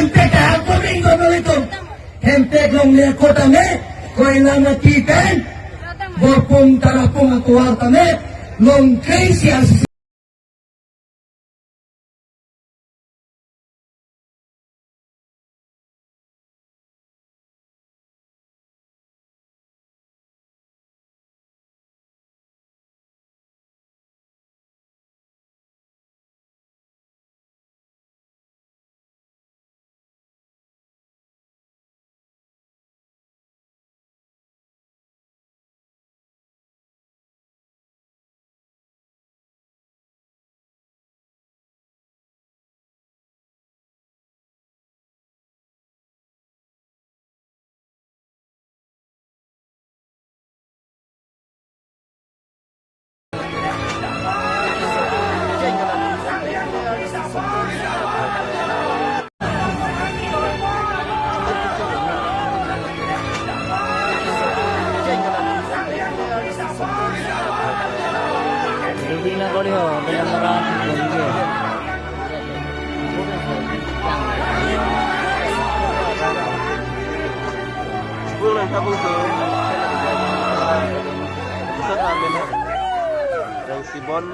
Gente que es domingo, Melito. Gente kong liya kota me, ko'y nangatikan, borpong tarapong ang kuwarta me, long crazy as Hindi na ko rin ho, dalang maraming linggo. Bulan sabong to. Sa amin na. Yang si Bon.